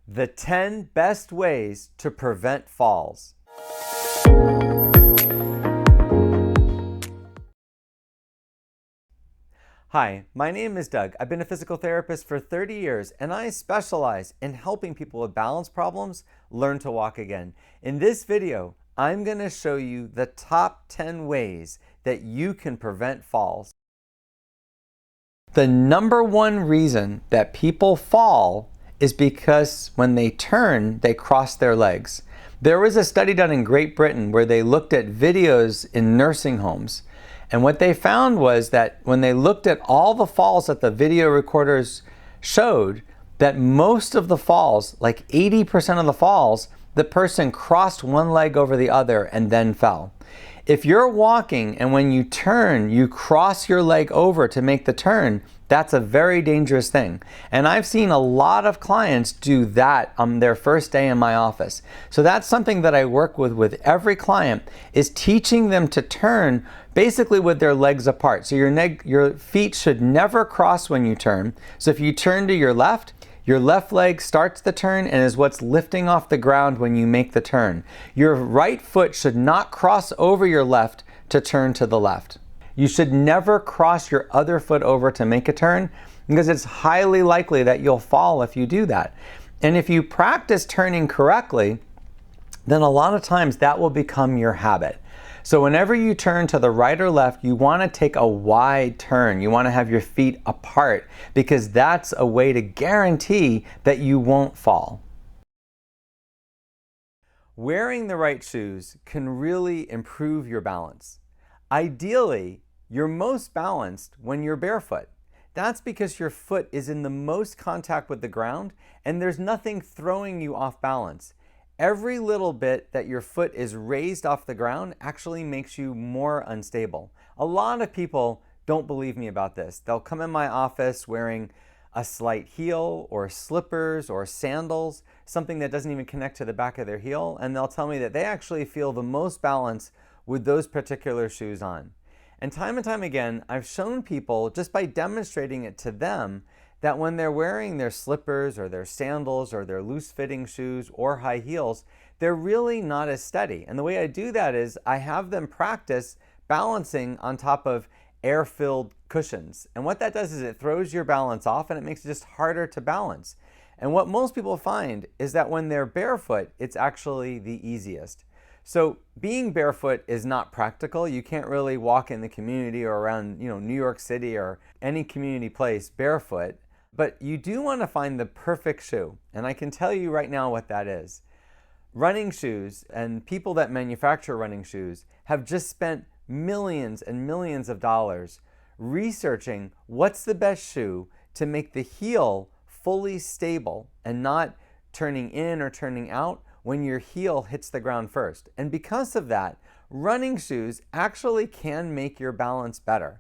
The 10 best ways to prevent falls. Hi, my name is Doug. I've been a physical therapist for 30 years and I specialize in helping people with balance problems learn to walk again. In this video, I'm going to show you the top 10 ways that you can prevent falls. The number one reason that people fall is because when they turn, they cross their legs. There was a study done in Great Britain where they looked at videos in nursing homes. And what they found was that when they looked at all the falls that the video recorders showed, that most of the falls, like 80% of the falls, the person crossed one leg over the other and then fell. If you're walking and when you turn, you cross your leg over to make the turn, that's a very dangerous thing. And I've seen a lot of clients do that on their first day in my office. So that's something that I work with every client, is teaching them to turn basically with their legs apart. So your feet should never cross when you turn. So if you turn to your left leg starts the turn and is what's lifting off the ground when you make the turn. Your right foot should not cross over your left to turn to the left. You should never cross your other foot over to make a turn because it's highly likely that you'll fall if you do that. And if you practice turning correctly, then a lot of times that will become your habit. So whenever you turn to the right or left, you want to take a wide turn. You want to have your feet apart because that's a way to guarantee that you won't fall. Wearing the right shoes can really improve your balance. Ideally, you're most balanced when you're barefoot. That's because your foot is in the most contact with the ground and there's nothing throwing you off balance. Every little bit that your foot is raised off the ground actually makes you more unstable. A lot of people don't believe me about this. They'll come in my office wearing a slight heel or slippers or sandals, something that doesn't even connect to the back of their heel, and they'll tell me that they actually feel the most balance with those particular shoes on. And time again, I've shown people just by demonstrating it to them that when they're wearing their slippers or their sandals or their loose-fitting shoes or high heels, they're really not as steady. And the way I do that is I have them practice balancing on top of air-filled cushions. And what that does is it throws your balance off and it makes it just harder to balance. And what most people find is that when they're barefoot, it's actually the easiest. So being barefoot is not practical. You can't really walk in the community or around, New York City or any community place barefoot. But you do want to find the perfect shoe, and I can tell you right now what that is. Running shoes and people that manufacture running shoes have just spent millions and millions of dollars researching what's the best shoe to make the heel fully stable and not turning in or turning out when your heel hits the ground first. And because of that, running shoes actually can make your balance better.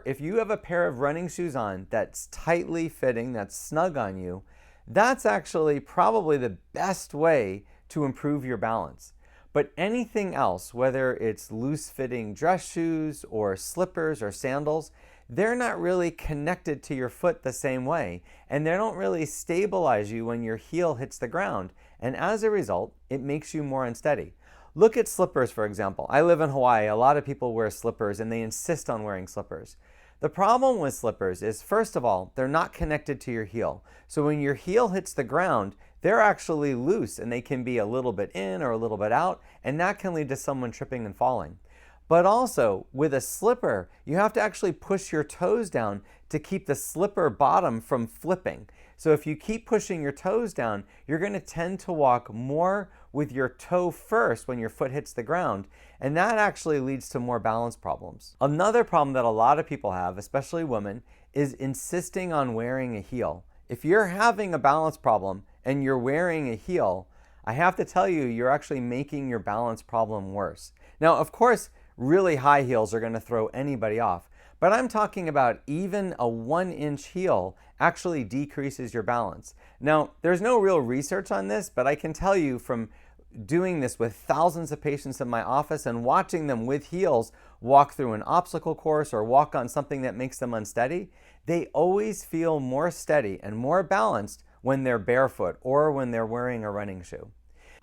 If you have a pair of running shoes on that's tightly fitting, that's snug on you, that's actually probably the best way to improve your balance. But anything else, whether it's loose-fitting dress shoes or slippers or sandals, they're not really connected to your foot the same way, and they don't really stabilize you when your heel hits the ground, and as a result, it makes you more unsteady. Look at slippers, for example. I live in Hawaii. A lot of people wear slippers, and they insist on wearing slippers. The problem with slippers is, first of all, they're not connected to your heel. So when your heel hits the ground, they're actually loose, and they can be a little bit in or a little bit out, and that can lead to someone tripping and falling. But also, with a slipper, you have to actually push your toes down to keep the slipper bottom from flipping. So if you keep pushing your toes down, you're going to tend to walk more with your toe first when your foot hits the ground, and that actually leads to more balance problems. Another problem that a lot of people have, especially women, is insisting on wearing a heel. If you're having a balance problem and you're wearing a heel, I have to tell you, you're actually making your balance problem worse. Now, of course, really high heels are going to throw anybody off, but I'm talking about even a 1-inch heel actually decreases your balance. Now, there's no real research on this, but I can tell you from doing this with thousands of patients in my office and watching them with heels walk through an obstacle course or walk on something that makes them unsteady, they always feel more steady and more balanced when they're barefoot or when they're wearing a running shoe.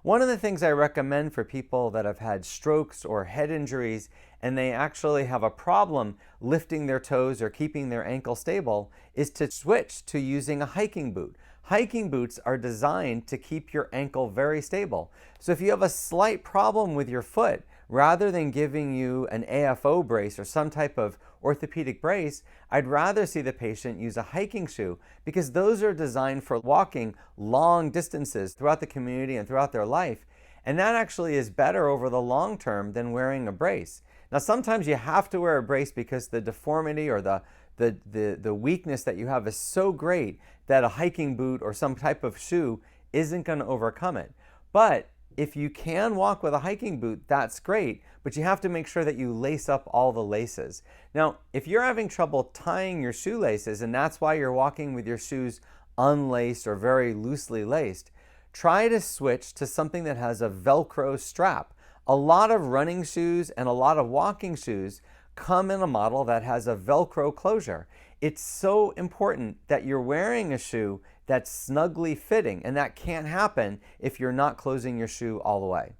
One of the things I recommend for people that have had strokes or head injuries and they actually have a problem lifting their toes or keeping their ankle stable is to switch to using a hiking boot. Hiking boots are designed to keep your ankle very stable. So if you have a slight problem with your foot, rather than giving you an AFO brace or some type of orthopedic brace, I'd rather see the patient use a hiking shoe because those are designed for walking long distances throughout the community and throughout their life. And that actually is better over the long term than wearing a brace. Now, sometimes you have to wear a brace because the deformity or the weakness that you have is so great that a hiking boot or some type of shoe isn't going to overcome it. But if you can walk with a hiking boot, that's great, but you have to make sure that you lace up all the laces. Now, if you're having trouble tying your shoelaces, and that's why you're walking with your shoes unlaced or very loosely laced, try to switch to something that has a Velcro strap. A lot of running shoes and a lot of walking shoes come in a model that has a Velcro closure. It's so important that you're wearing a shoe that's snugly fitting, and that can't happen if you're not closing your shoe all the way.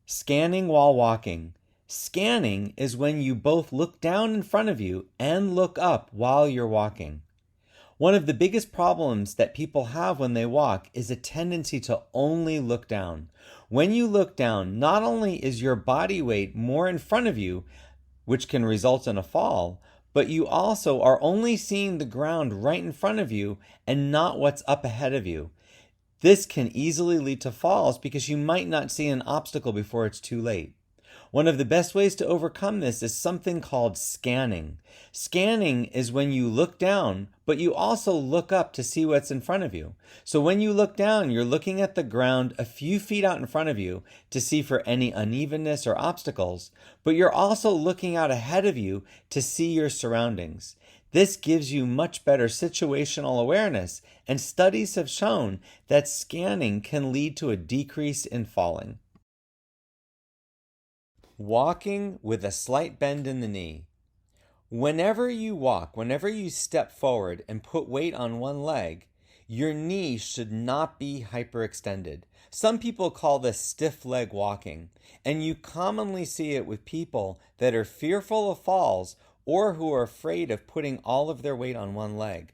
Scanning while walking. Scanning is when you both look down in front of you and look up while you're walking. One of the biggest problems that people have when they walk is a tendency to only look down. When you look down, not only is your body weight more in front of you, which can result in a fall, but you also are only seeing the ground right in front of you and not what's up ahead of you. This can easily lead to falls because you might not see an obstacle before it's too late. One of the best ways to overcome this is something called scanning. Scanning is when you look down, but you also look up to see what's in front of you. So when you look down, you're looking at the ground a few feet out in front of you to see for any unevenness or obstacles, but you're also looking out ahead of you to see your surroundings. This gives you much better situational awareness, and studies have shown that scanning can lead to a decrease in falling. Walking with a slight bend in the knee. Whenever you walk, whenever you step forward and put weight on one leg, your knee should not be hyperextended. Some people call this stiff leg walking, and you commonly see it with people that are fearful of falls or who are afraid of putting all of their weight on one leg.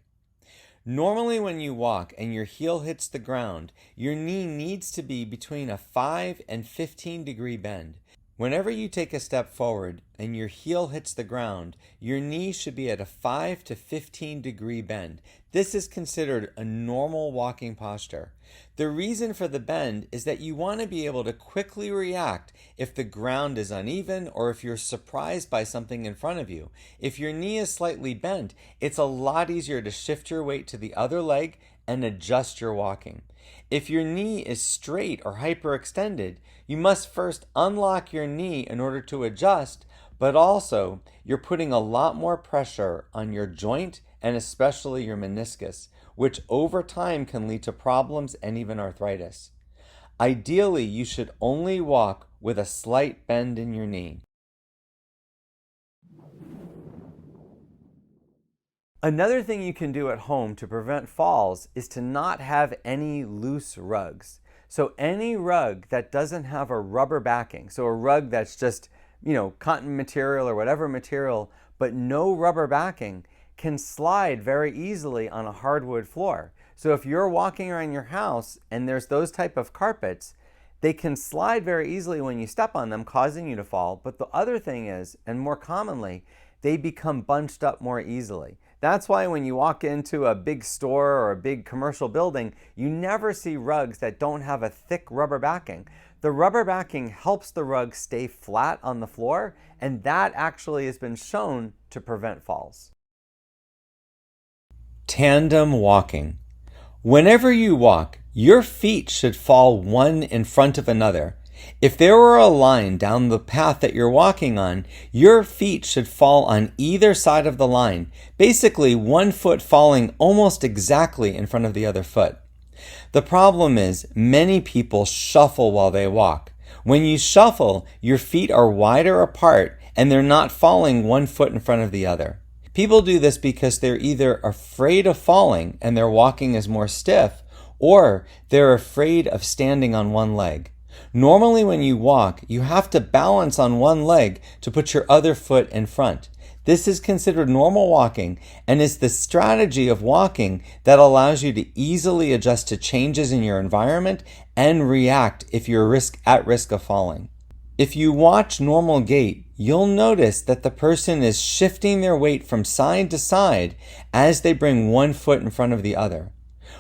Normally when you walk and your heel hits the ground, your knee needs to be between a 5 and 15 degree bend. Whenever you take a step forward and your heel hits the ground, your knee should be at a 5 to 15 degree bend. This is considered a normal walking posture. The reason for the bend is that you want to be able to quickly react if the ground is uneven or if you're surprised by something in front of you. If your knee is slightly bent, it's a lot easier to shift your weight to the other leg and adjust your walking. If your knee is straight or hyperextended, you must first unlock your knee in order to adjust, but also you're putting a lot more pressure on your joint and especially your meniscus, which over time can lead to problems and even arthritis. Ideally, you should only walk with a slight bend in your knee. Another thing you can do at home to prevent falls is to not have any loose rugs. So any rug that doesn't have a rubber backing, so a rug that's just, cotton material or whatever material, but no rubber backing, can slide very easily on a hardwood floor. So if you're walking around your house and there's those type of carpets, they can slide very easily when you step on them, causing you to fall. But the other thing is, and more commonly, they become bunched up more easily. That's why when you walk into a big store or a big commercial building, you never see rugs that don't have a thick rubber backing. The rubber backing helps the rug stay flat on the floor, and that actually has been shown to prevent falls. Tandem walking. Whenever you walk, your feet should fall one in front of another. If there were a line down the path that you're walking on, your feet should fall on either side of the line, basically one foot falling almost exactly in front of the other foot. The problem is many people shuffle while they walk. When you shuffle, your feet are wider apart and they're not falling one foot in front of the other. People do this because they're either afraid of falling and their walking is more stiff, or they're afraid of standing on one leg. Normally when you walk, you have to balance on one leg to put your other foot in front. This is considered normal walking and is the strategy of walking that allows you to easily adjust to changes in your environment and react if you're at risk of falling. If you watch normal gait, you'll notice that the person is shifting their weight from side to side as they bring one foot in front of the other.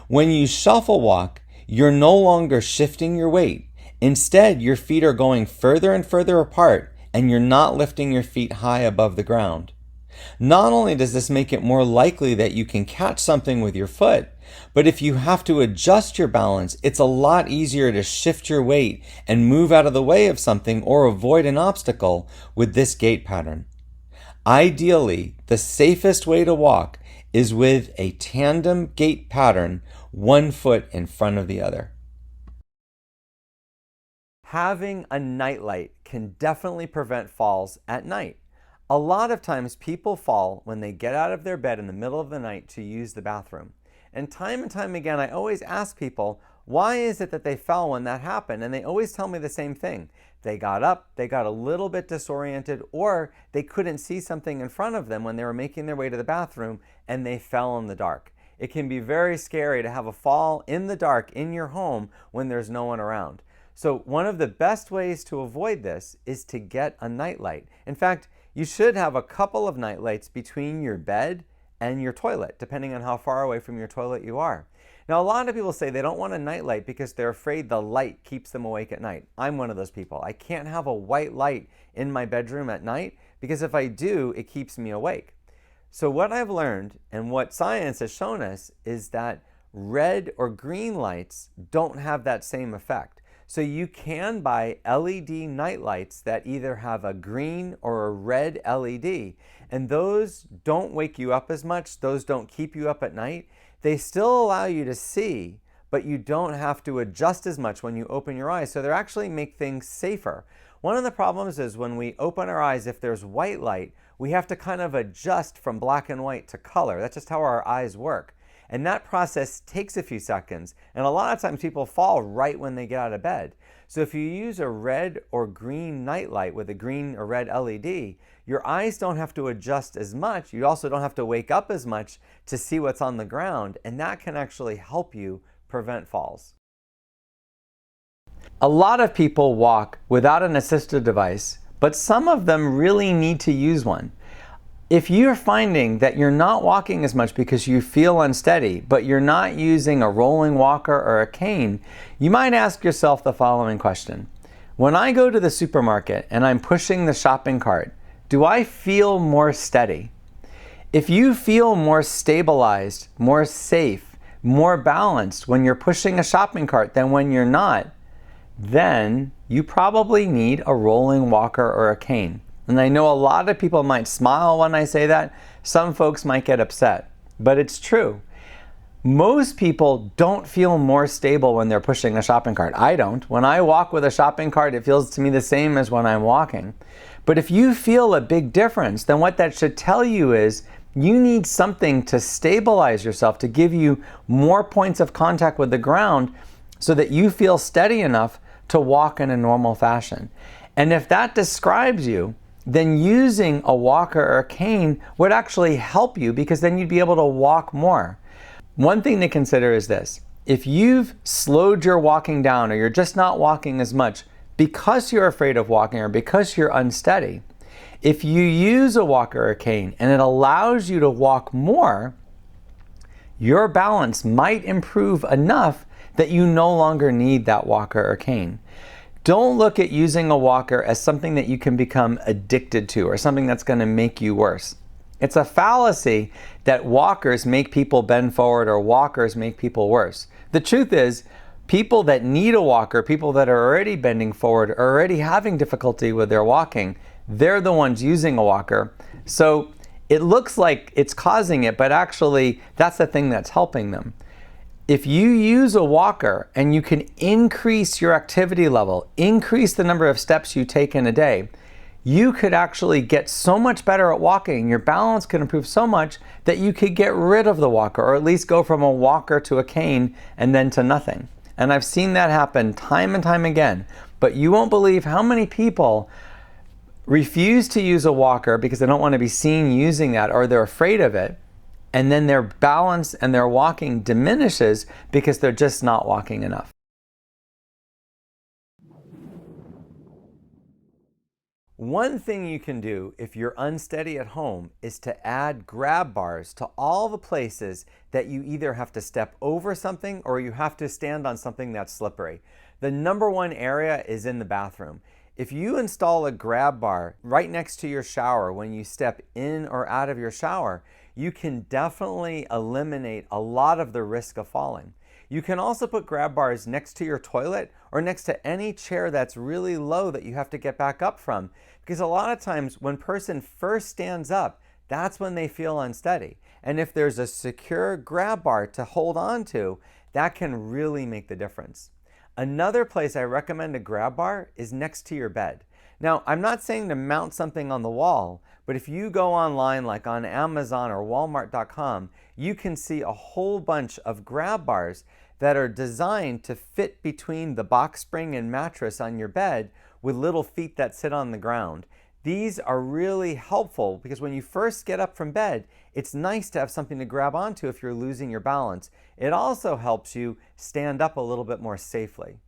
When you shuffle walk, you're no longer shifting your weight. Instead, your feet are going further and further apart, and you're not lifting your feet high above the ground. Not only does this make it more likely that you can catch something with your foot, but if you have to adjust your balance, it's a lot easier to shift your weight and move out of the way of something or avoid an obstacle with this gait pattern. Ideally, the safest way to walk is with a tandem gait pattern, one foot in front of the other. Having a nightlight can definitely prevent falls at night. A lot of times people fall when they get out of their bed in the middle of the night to use the bathroom. And time again, I always ask people, why is it that they fell when that happened? And they always tell me the same thing. They got up, they got a little bit disoriented, or they couldn't see something in front of them when they were making their way to the bathroom and they fell in the dark. It can be very scary to have a fall in the dark in your home when there's no one around. So one of the best ways to avoid this is to get a nightlight. In fact, you should have a couple of nightlights between your bed and your toilet, depending on how far away from your toilet you are. Now, a lot of people say they don't want a nightlight because they're afraid the light keeps them awake at night. I'm one of those people. I can't have a white light in my bedroom at night because if I do, it keeps me awake. So what I've learned and what science has shown us is that red or green lights don't have that same effect. So you can buy LED nightlights that either have a green or a red LED, and those don't wake you up as much, those don't keep you up at night. They still allow you to see, but you don't have to adjust as much when you open your eyes, so they actually make things safer. One of the problems is when we open our eyes, if there's white light, we have to kind of adjust from black and white to color. That's just how our eyes work. And that process takes a few seconds. And a lot of times people fall right when they get out of bed. So if you use a red or green nightlight with a green or red LED, your eyes don't have to adjust as much. You also don't have to wake up as much to see what's on the ground. And that can actually help you prevent falls. A lot of people walk without an assistive device, but some of them really need to use one. If you're finding that you're not walking as much because you feel unsteady, but you're not using a rolling walker or a cane, you might ask yourself the following question. When I go to the supermarket and I'm pushing the shopping cart, do I feel more steady? If you feel more stabilized, more safe, more balanced when you're pushing a shopping cart than when you're not, then you probably need a rolling walker or a cane. And I know a lot of people might smile when I say that. Some folks might get upset, but it's true. Most people don't feel more stable when they're pushing a shopping cart. I don't. When I walk with a shopping cart, it feels to me the same as when I'm walking. But if you feel a big difference, then what that should tell you is you need something to stabilize yourself, to give you more points of contact with the ground so that you feel steady enough to walk in a normal fashion. And if that describes you, then using a walker or a cane would actually help you because then you'd be able to walk more. One thing to consider is this. If you've slowed your walking down or you're just not walking as much because you're afraid of walking or because you're unsteady, if you use a walker or a cane and it allows you to walk more, your balance might improve enough that you no longer need that walker or cane. Don't look at using a walker as something that you can become addicted to or something that's going to make you worse. It's a fallacy that walkers make people bend forward or walkers make people worse. The truth is, people that need a walker, people that are already bending forward, are already having difficulty with their walking, they're the ones using a walker. So it looks like it's causing it, but actually that's the thing that's helping them. If you use a walker and you can increase your activity level, increase the number of steps you take in a day, you could actually get so much better at walking, your balance could improve so much that you could get rid of the walker, or at least go from a walker to a cane and then to nothing. And I've seen that happen time and time again. But you won't believe how many people refuse to use a walker because they don't want to be seen using that, or they're afraid of it. And then their balance and their walking diminishes because they're just not walking enough. One thing you can do if you're unsteady at home is to add grab bars to all the places that you either have to step over something or you have to stand on something that's slippery. The number one area is in the bathroom. If you install a grab bar right next to your shower when you step in or out of your shower, you can definitely eliminate a lot of the risk of falling. You can also put grab bars next to your toilet or next to any chair that's really low that you have to get back up from. Because a lot of times when a person first stands up, that's when they feel unsteady. And if there's a secure grab bar to hold on to, that can really make the difference. Another place I recommend a grab bar is next to your bed. Now, I'm not saying to mount something on the wall, but if you go online like on Amazon or Walmart.com, you can see a whole bunch of grab bars that are designed to fit between the box spring and mattress on your bed with little feet that sit on the ground. These are really helpful because when you first get up from bed, it's nice to have something to grab onto if you're losing your balance. It also helps you stand up a little bit more safely.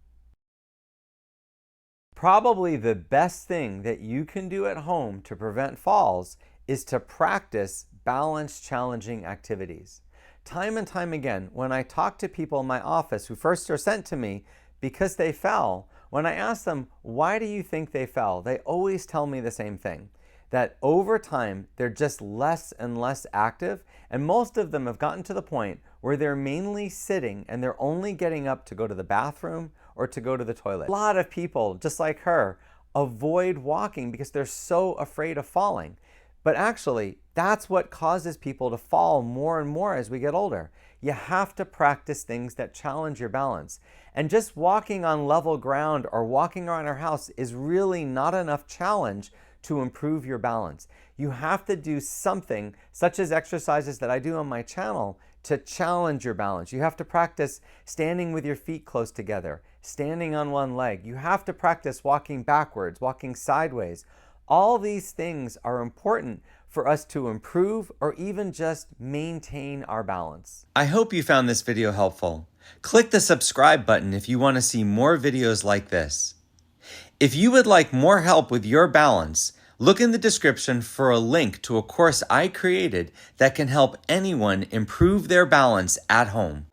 Probably the best thing that you can do at home to prevent falls is to practice balance challenging activities. Time and time again, when I talk to people in my office who first are sent to me because they fell, when I ask them, why do you think they fell? They always tell me the same thing, that over time, they're just less and less active, and most of them have gotten to the point where they're mainly sitting and they're only getting up to go to the bathroom or to go to the toilet. A lot of people, just like her, avoid walking because they're so afraid of falling. But actually, that's what causes people to fall more and more as we get older. You have to practice things that challenge your balance. And just walking on level ground or walking around our house is really not enough challenge to improve your balance. You have to do something, such as exercises that I do on my channel, to challenge your balance. You have to practice standing with your feet close together, standing on one leg. You have to practice walking backwards, walking sideways. All these things are important for us to improve or even just maintain our balance. I hope you found this video helpful. Click the subscribe button if you want to see more videos like this. If you would like more help with your balance, look in the description for a link to a course I created that can help anyone improve their balance at home.